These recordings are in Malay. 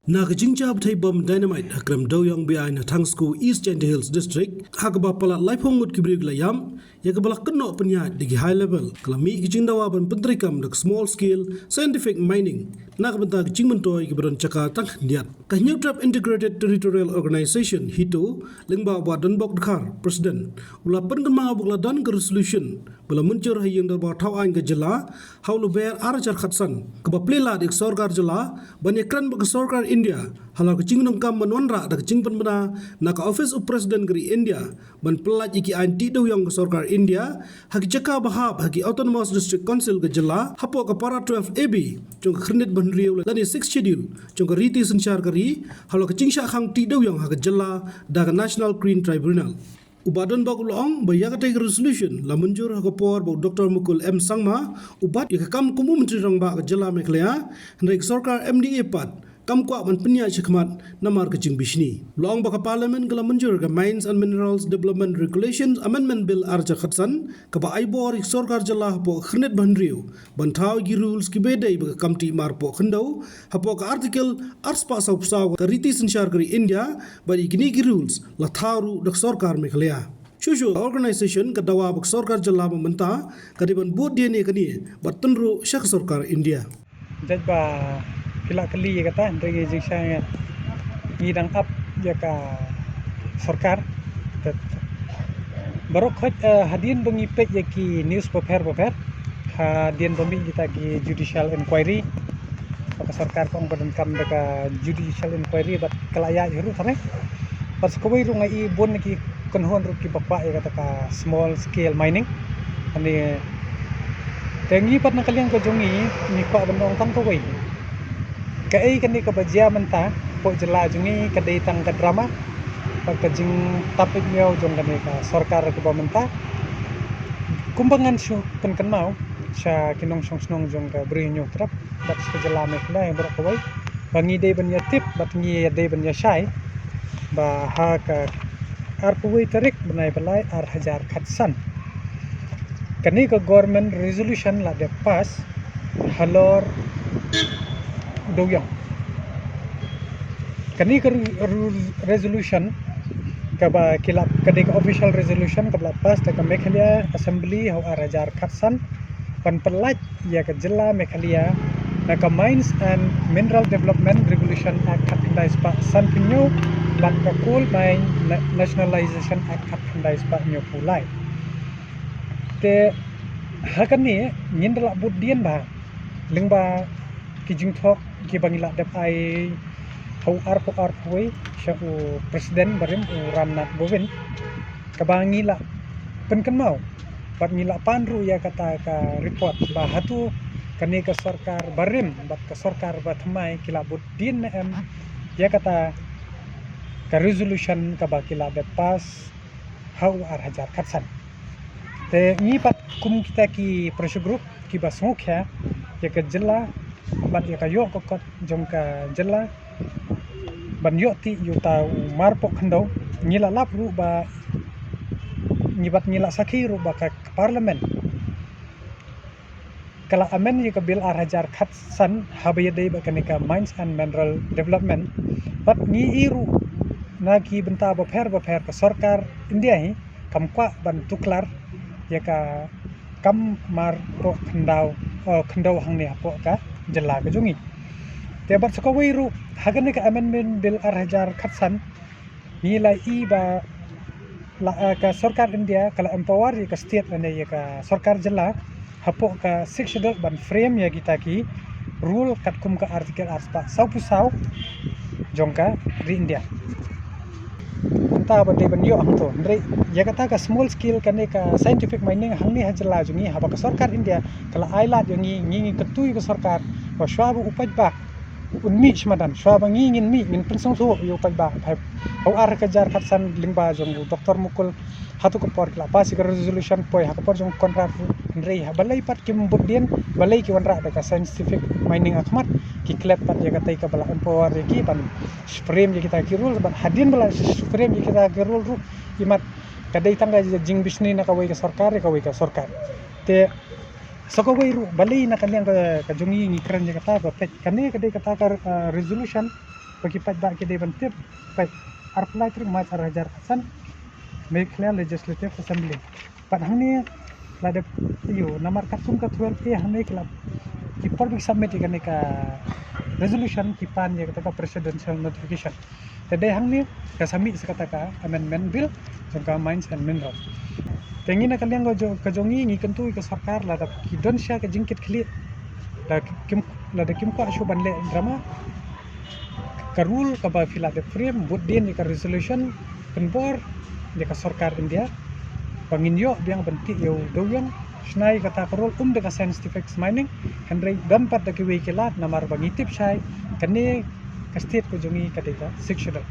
Nakajingja Thai Bomb Dynamite Akram Doyong behind Tangsku East Jent Hills District Hakaba Pala Laipongut Kibrig Layam Yakabala Kano Panya Digi High Level Kalami Kijindawaban Pentrikam the small scale scientific mining Nakabanta Jingmantoy Kibron Chaka Tank Niat Kanyutrap Integrated Territorial Organization Hito Lingba Wadan Bokdkar President Ula Pengamang Bukla Dan Resolution Bula Muncur Hayang Darba Tawang Gajala Haulu Bear Arajar Khatsan Kaba Plela Dik Sorgar Jala Banyakran Bak Sorgar India halau kecing nongkam menwanra da kecing penbena naka Office of President geri India ban pelat iki anti do yang sorkar India haki caka bahab haki Autonomous District Council ke jela hapo ke para 12 AB jong khrnit ban riu lani 6 schedule jong ke riti sensyar geri halau kecing syak hang ti do yang haki jela da National Green Tribunal Ubadan bagulong bayagate resolution la munjur hakapor ba Dr. Mukul M Sangma ubat yakam kumu menteri rang ba ke jela meklea hendrik sorkar MDA pat kam kwa man penya chikmat namar kecing bishni long baka parliament kala menjur ke Mines and Minerals Development Regulations Amendment Bill arja khatsan ka ba aibor sorkar jala po khnet bandriu banthau gi rules ki bedai baka kamti mar po khandau hapo ka article arspa saw ka riti sensyar kari India ba igni gi rules la tharu dak sorkar mekhlia Shushu organization ka dawa bak sorkar jala mementa kadiban bud dia ni kani batunru syak sorkar India Jadba pila kali kata dari jingsa ngidang up ya ka sarkar baru hadin bengipek ya ki news paper hadin bumi kita ki judicial inquiry ka sarkar kong badan kam ka judicial inquiry bat kalaya hiru tane pas ko ru ngai bon ki konhon ru ki bakwa ya kata ka small scale mining ani tengi pat nakaliang ko jongi ni kwa bandong tang ko wei kai kani ka bajia menta po jela jungi kadai tang ka drama pagkajing tapik miao jong kani ka sarkar ka menta kumbangan syu kan mau sa kinong song jong ka brinyo trap bat sa jela mekla bro ko wai bangi dei banya tip bat ngi dei banya shai ba ha ka ar puwi tarik banai balai ar hajar khatsan kani ka government resolution la de pass halor doyang kani ka resolution ka ba kilap kadi ka official resolution ka pass ta ka Meghalaya assembly hau arajar khatsan pan pelat ya ka jela Meghalaya na ka Mines and Mineral Development Regulation Act khatandai spa san pinyo lat ka coal mine nationalization act khatandai spa nyo pulai te hakani nyindala budien ba lingba kijing thok ki bangila dap ai hau arpoi sya u presiden barim u Ramnath Kovind kabangila penken mau bat ngila panru ya kata ka report ba hatu kani ka sarkar barim bat ka sarkar ba thamai kila budien em ya kata ka resolution ka ba kila dap pas hau ar hajar khatsan te ngi pat kum kita ki pressure group ki ba songkha ya ka jela bat ya ka yo kokot jong ka jela ban yo ti yu ta marpo khando ngila lap ru ba ngibat ngila sakhi ru ba ka parliament kala amen ya ka bill ar hajar khatsan habaya dei ba kanika Mines and Mineral Development bat ngi iru nagi benta ba pher ka sarkar India hi kamkwa ban tuklar ya ka kam mar po khandau hangni hapo ka jela ka jungi te bat sako wiru hagani ka amendment bill ar hajar khatsan nilai i ba la ka sarkar India kala empower ya ka state ane ya ka sarkar jela hapo ka 6 schedule ban frame ya kita ki rule katkum ka artikel arspa sau jongka di India ta ba de ban yo amto ndre ya kata ka small scale kane ka scientific mining hangni hajala jungi haba ka sarkar India kala ailat yongi ngi ketui ka sarkar wa shwabu upaj ba unmi shmadan shwaba ngi ngin pensong so yo upaj ba au ar ka jar khatsan lingba jong Dr. Mukul hatu ko por kala pas ka resolution poi ha ko por jong contract ndre ha balai pat kim budien balai ki wanra ka scientific mining akhmat ki klet pat ya kata ka bala empower ki ban frame ya kita ki rule ban hadin bala frame ya kita ki rule ru imat kadai tangga jing bisni na kawai ka sarkar te soko wai ru balai na kalian ka jungi ngi kran ya kata ba pet kane kadai kata ka resolution bagi pat ki de bantip pai apply trik mas arhajar khasan Meghalaya Legislative Assembly pat hangni lada iyo namar katum ka 12 hangni kelab ki public submit kan ka resolution ki pan ya kata presidential notification tadi hangni ka submit sekata ka amendment bill jangka mines and minerals tengi na kalian ka jongi ngi kentu ka sarkar lada ki donsya ka jingkit khli lada kim ko ashuban le drama ka rule ka ba fila de frame bud din ka resolution penbor dia ka sarkar India panginyo biang bentik yo doyang snai kata karol deka scientific mining henry dampat da kiwi kilat namar bangitip sai kane ka state ko jongi ka data sectional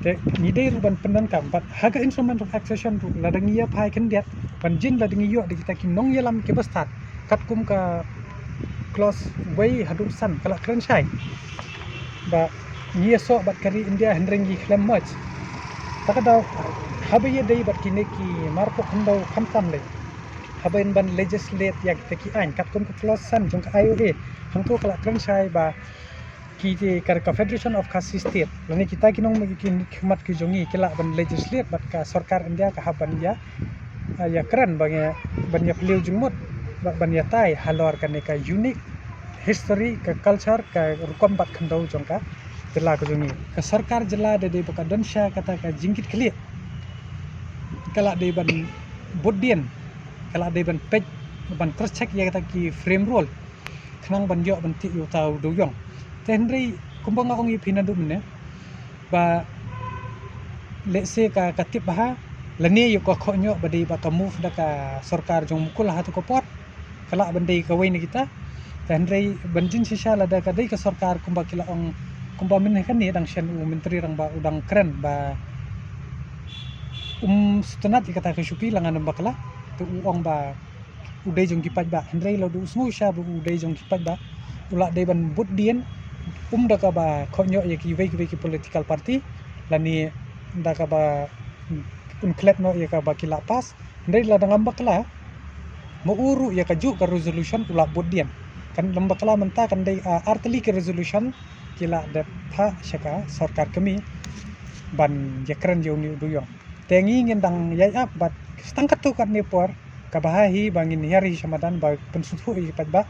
te nidai ruban pendan kampat haga instrument of accession ru ladangia pai kendiat panjin ladangiyo di kita kinong yalam ke bestat katkum ka close way hadusan kala kren sai ba nyeso bat kari India henrengi claim much takadaw habaye day bat kineki marpo khandau khamtam le habain ban legislate yak teki ain katkum ka close san jong ka IOA hangto kala kren sai ba ki ka Federation of Khasi State lani kita kinong magikin khmat ki jongi kila ban legislate bat ka sarkar India ka haban ya ya kran bang ya pleu jungmot ban ya tai halor kan ka unique history ka culture ka rukom bat khandau jong ka jela ko jongi ka sarkar jela de baka donsya kata ka jingkit khli kala de ban bodien kala de ban pej ban cross check ya kata ki frame rule khnang ban yo ban ti yu tau do yong tenri kumbang ong ipina dum ne ba let's say ka katip ha lani yu ko khonyo badi ba ka move da ka sarkar jong mukul ha to ko pot kala bandai ka wai ni kita tenri banjin sisa la da ka dai ka sarkar kumba kila ong kumba min kan ni dang shen menteri rang ba udang keren ba setenat kata ke syupi langan bakla tu uang ba udai jong kipat ba hendrai lo du smu sha bu udai jong kipat ba ula dai ban bud dien da ka ba khonyo ye ki political party lani da ka ba klet no ye ka ba kila pas hendrai la dang bakla mo uru ye ka ju ka resolution ula bud dien kan lambakla menta kan dai artli ke resolution kila da pha shaka sarkar kami ban yakran jong ni duyong tengi ngendang yai up bat stangkat tu kan ni por kabahi bangin hari samadan ba pensutu ipat ba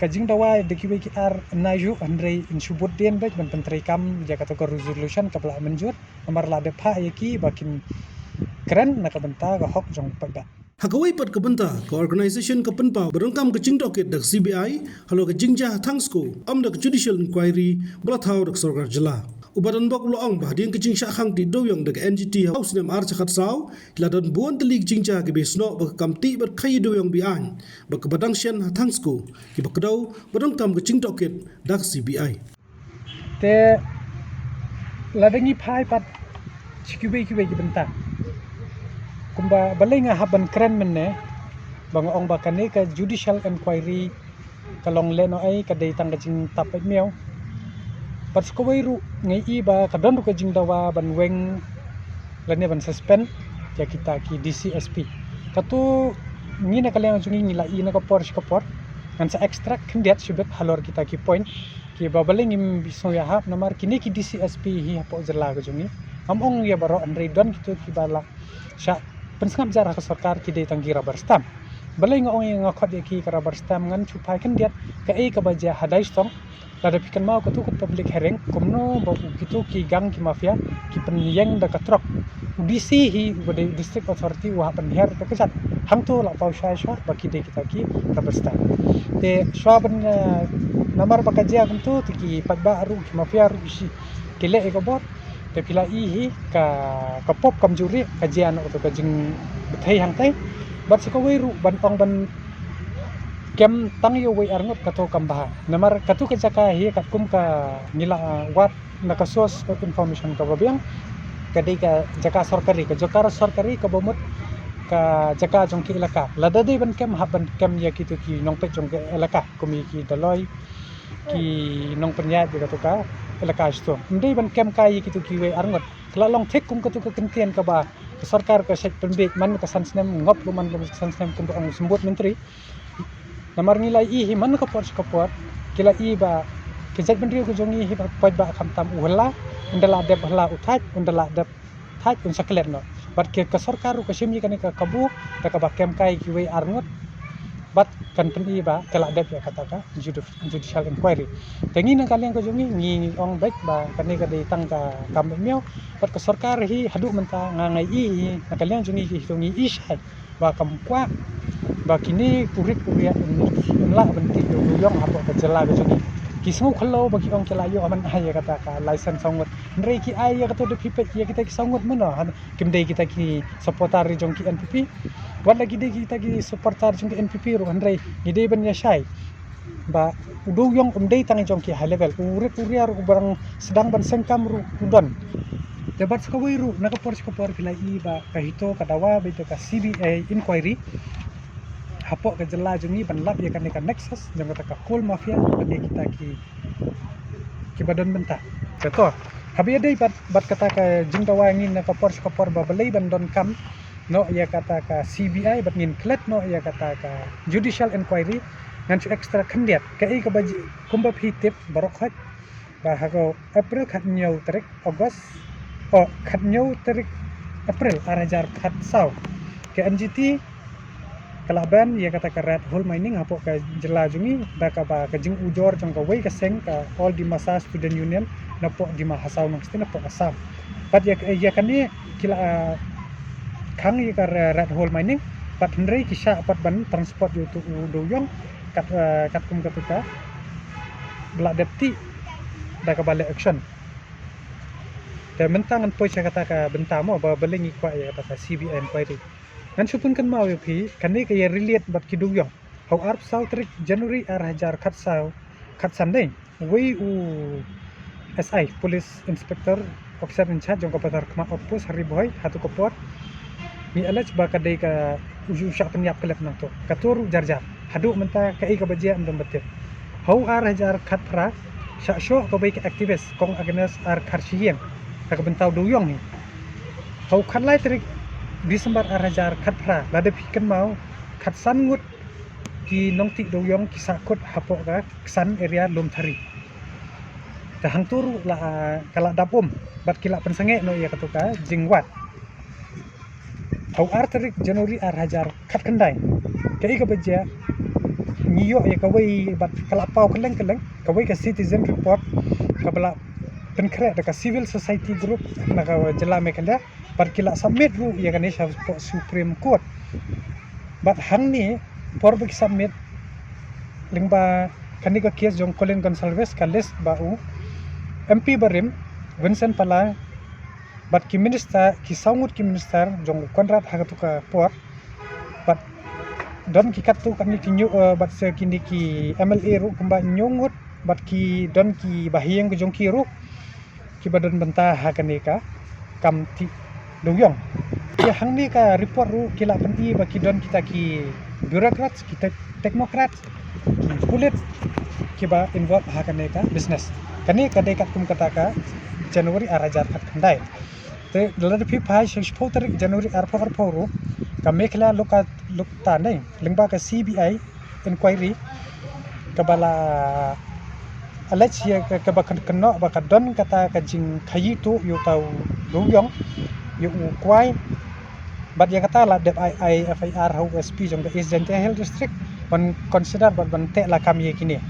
kajing dawa dekiwe ki ar naju andrei insubut den ba ban pentri kam jaga to resolution kapla menjur nomor la de pha yaki bakin keren nak benta ga hok jong pat ba Hakawai pat kabanta ka organization ka penpa berengkam ke jing docket dak CBI halo ke jingja thangsko am dak judicial inquiry belathau dak sarkar jela ubadan bak loang bah ding kicing syak hang ti doyong dak NGT house nem ar chakat saw ladan buon telik jingja ke besno bak kamti ber khai doyong bi an bak badang shen thangsko ki bak daw berengkam ke jing docket dak CBI te ladangi phai pat chikibe ki benta kumba balinga haban keren menne bang ong bakane ka judicial inquiry kalong leno ai ka dei tang jing tapet miao pat ko ru ngai i ba ka don ka jing dawa ban weng lane ban suspend ya kita ki DCSP katu ni na kalang jungi ngila i na ka por kan sa extract kendiat subet halor kita ki point ki babaling im biso ya hap namar kini ki DCSP hi hapo jela ka jungi among ya baro andre don kitu ki bala sya pensangap jarah ke sarkar ki dei tanggi rubber stamp balai nga ong nga khot ki rubber stamp ngan chupai kan diat ka ei ka baja hadai stong lada pikan mau ka tu public hearing kumno ba kitu ki gang ki mafia ki penyeng da ka trok DC hi bode district authority wa pen her ka kesat hang tu la pau sha baki dei kita ki rubber stamp te swaben namar bakaja kuntu ki padba aru ki mafia aru isi kile e ka bot te pila hi ka pop kam juri kajian atau ka jing bethai hang tai bat se ko wei ru ban ong ban kem tang yo wei arngot ka to kam bah namar ka tu ka jaka hi ka kum ka nila wat na ka source of information ka babiang ka dei ka jaka sarkari ka bomot ka jaka jong ki elaka lada dei ban kem haban kem ya kitu ki nong pe jong ke elaka kumi ki daloi ki nong penyat juga tu ka elaka sto ndai ban kem kai kitu ki we arngot kala long thek kum ka tu ka kentian ka ba sarkar ka set penbek man ka sansnem ngop man ka sansnem kum ong sembut menteri namar ngilai i man ka por kila i ba Kejat bendri ko jongi hibat poj ba kam tam uhla undala deb hla uthaj undala deb thaj un saklet no bat ke sarkar ko shimi kan ka kabu ta ka bakem kai ki wei arngot bat kan peni ba kala deb ya kata ka judicial inquiry tengi nang kalian ko jongi ngi ong baik ba kan ka dei tang ka kam meo bat ke sarkar hi hadu menta ngangai i na kalian jongi ki jongi i shai ba kam kwa ba kini kurik kuria la benti do yong apa ka jela ko jongi kisau kalau bagi orang kelayo aman ayah kata ka license sangut ndrei ki ayah kata de pipet ya kita ki sangut mana kimdei kita ki supporter jong ki NPP wala gide kita ki supporter jong ki NPP ro ndrei gide ban ya syai ba udu yong umdei tang jong ki high level urit uriar barang sedang ban sengkam ru udon debat sekawai ru nakapor pilai i ba kahito kadawa bito ka CBI inquiry hapok ke jela jungi ban lap ya kan nexus jang kata ka coal mafia ban kita ki badan benta betul habi dei bat kata ka jing dawa ngin na kapor ba belai ban don kam no ya kata ka CBI bat ngin klet no ya kata ka judicial inquiry ngan chu extra khandiat ka ei ka baji kumba phitip barok hat ba hago april khat nyau tarik august khat nyau tarik april arajar khat sau ke NGT kalaban ya kata ka red hole mining hapok ka jela jungi da ka ba ka jing ujor jong ka wei ka seng ka all di masa student union napok di mahasau nang stin napok asam pat ya kan ni kila khang ya ka red hole mining pat hendrei kisah pat ban transport yu tu doyong kat kum katuka belak depti da ka balik action dan mentangan poi kata ka bentamo ba belengi kwa ya kata ka CBI inquiry nan supun kan mau pi kan ni kaya relate bat kidung yong how arp sau trik January hajar khat sandai wei u SI police inspector officer in charge jong kapatar kema opus hari boy hatu kopot mi alaj ba kadai ka uju syak penyap kelep nang to katur jarjar hadu menta kai ka bajia ndom betit how hajar khat pra syak syo ka bai ka activist kong against ar kharsiyen ka bentau duyong ni how khalai trik Disembar arajar khatpra lada pikan mau khatsan ngut ki nongti doyong ki sakut hapok ka ksan area Lomthari ta hangturu la kala dapum bat kila pensange no ya katuka jingwat au arterik January arajar khat kendai kai ka beja ngiyo ya kawai bat kala pau keleng kawai ka citizen report ka bala penkre ka civil society group na ka jela mekala par kila submit ru ya Ganesha Supreme Court but hang ni por big submit lingba kanika case jong Colin Gonsalves ka list ba u MP Barim Vincent Pala but ki minister ki saungut ki minister jong Konrad hagatuka por but don ki katu kan ni kinyu but se kini ki MLA ru kumba nyongut but ki don ki bahiyeng jong ki ru ki badan benta hakanika kamti doyong ya hang ni ka report ru kila penti baki don kita ki bureaucrat kita teknokrat ki pulit ki ba involve hakane ka business kani ka dekat kum kata ka January arajar kat kandai te dalam pi pai sheng tarik January arpo ru ka mekla lukta nei lingba ka CBI inquiry ka bala alej ya ka ba keno ba ka don kata ka jing khayitu yu tau doyong yu kwai but yang kata la dep FIR how SP jong the East Gentle District ban consider ban te la kami kini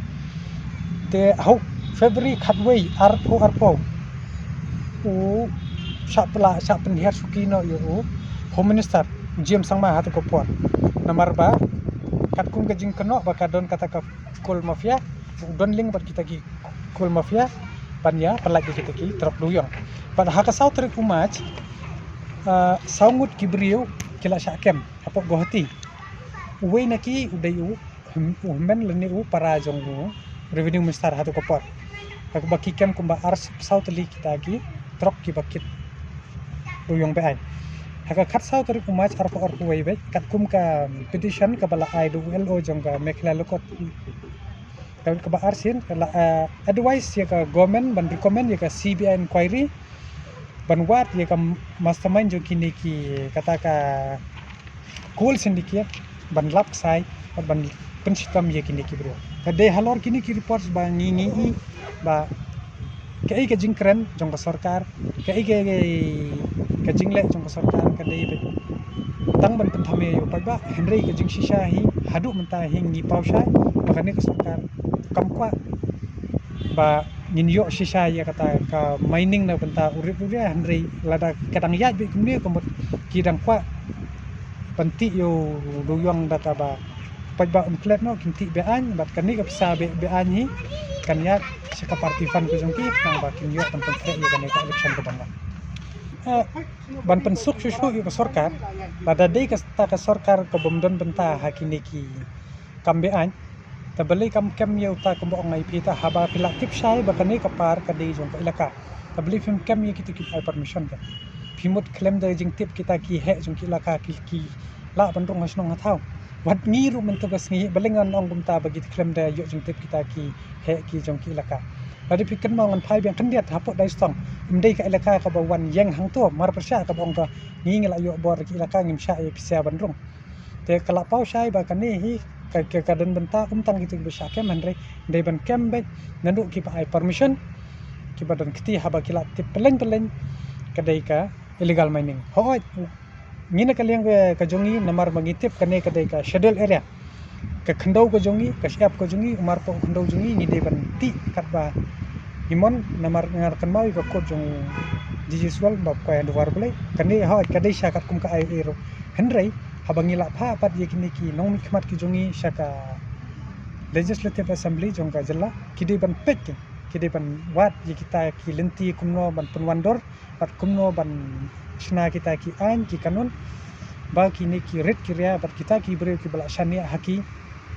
te how February khatway arpo u sap penhiar sukino yu Home Minister James Sangma hatu ko pon nomor ba kat kum kajing keno ba ka don kata ka coal mafia don ling bat kita ki coal mafia panya pelagi kita ki truk duyong pada haka sautrik umaj saungut kibriu kila syakem apok gohati uwe naki udayu men leni u para jong revenue minister hatu kopor aku baki kem kumba ars sautli kita ki truk ki bakit duyong bean haka khat sautrik umaj arpo wei be kat kum ka petition ka bala ai do LO jong ka mekla lokot ka ba arsin kala advice ya ka government ban recommend ya ka CBI inquiry ban wat ya ka mastermind jo kini ki kata ka coal syndicate ban lap sai ban pensistam ye kini ki bro kade halor kini ki reports ba ngi ba kai ke jingkren jong ka sarkar kai ke jingle jong ka sarkar kade be tang ban penthame yo pa ba henry ke jing shisha hi hadu menta hi ngi pausha bakane ka sarkar kamkwa ba nin yo shisha ya kata ka mining na benta urip henry lada kadang ya be kumne komot ki dang kwa penti yo doyong data ba pagba unklet no kinti be an bat kani ka pisa be an hi kan ya saka party fan ko jongki nang ba kin yo tan tre yo kan ka election ko bang ban pensuk susu yo sarkar pada dei ka ta sarkar ko bomdon benta hakini ki kambe an tabali kam yo ta ko bong ngai pita haba pila tip sai ba kani ka par ka dei jong ka ilaka tabali film kam yo ki permission ka phimut claim da jing tip kita ki he jong ki ilaka ki la bandung hasnong hathau wat ngiru mentugas ngi balengan ong bumta bagi claim da yo jing tip kita ki he ki jong ki ilaka ladi pikir mangan phai biang kendiat hapot dai stong mdei ka ilaka ka bawan yang hang tu mar persya ka bong ka ngi ngila yo bor ki ilaka ngim sha e pisia bandung te kala pau sai ba kani hi ka dan benta tang gitu besya ke mandre dei ban kem be nandu ki pa permission ki badan kiti haba kila tip peleng kadai ka illegal mining hoi ngina kaliang ka jongi namar mangitip kane kadai ka schedule area ka khandau ko jongi ka siap ko jongi umar po khandau jongi ni de ban ti kat ba imon namar ngar kan mau ka ko jong digital ba ko and war play kane ha kadai syakat kum ka ai ero henrei habangila pha pat ye kini ki nong mi khmat ki jongi syaka legislative assembly jong ka jalla kide ban pek kide ban wat ye kita ki lenti kumno ban penwandor pat kumno ban sna kita ki an ki kanun ba kini ki red kiria bat kita ki bre ki bala shania haki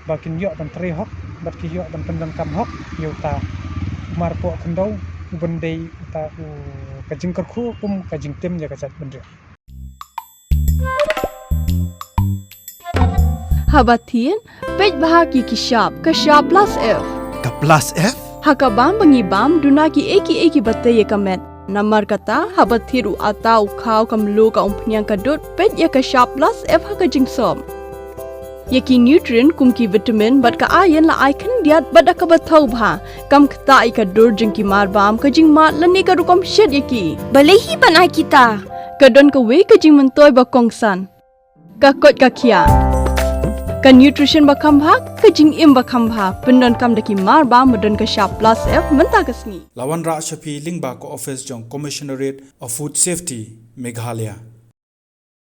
ba kin yo ban tre hok bat ki yo ban pendam kam hok yo ta mar po khandau ubandei ta u kajing kerku kajing tim ya kajat bendre Habatin pej bahagi ki shop ka shop plus f Ka plus F? hakabam bangibam dunaki eki batte ye kamet namar kata habathiru atau khau kamlu ka umpnyang kadut pej ya ka shop plus f hakajing som yaki nutrient kumki vitamin bat ka iron la icon diat bada ka bathau bha kam khta I ka dur jingki mar bam ka jing ma lani ka rukom shet yaki balehi banai kita kadon ka we ka jing mentoy ba kongsan ka kot ka khia ka nutrition ba khambha ka jing im ba khambha pendon kam daki mar ba modon ka sharp plus f menta kasni Lawan Ra Shafi Lingba ko office jong Commissionerate of Food Safety Meghalaya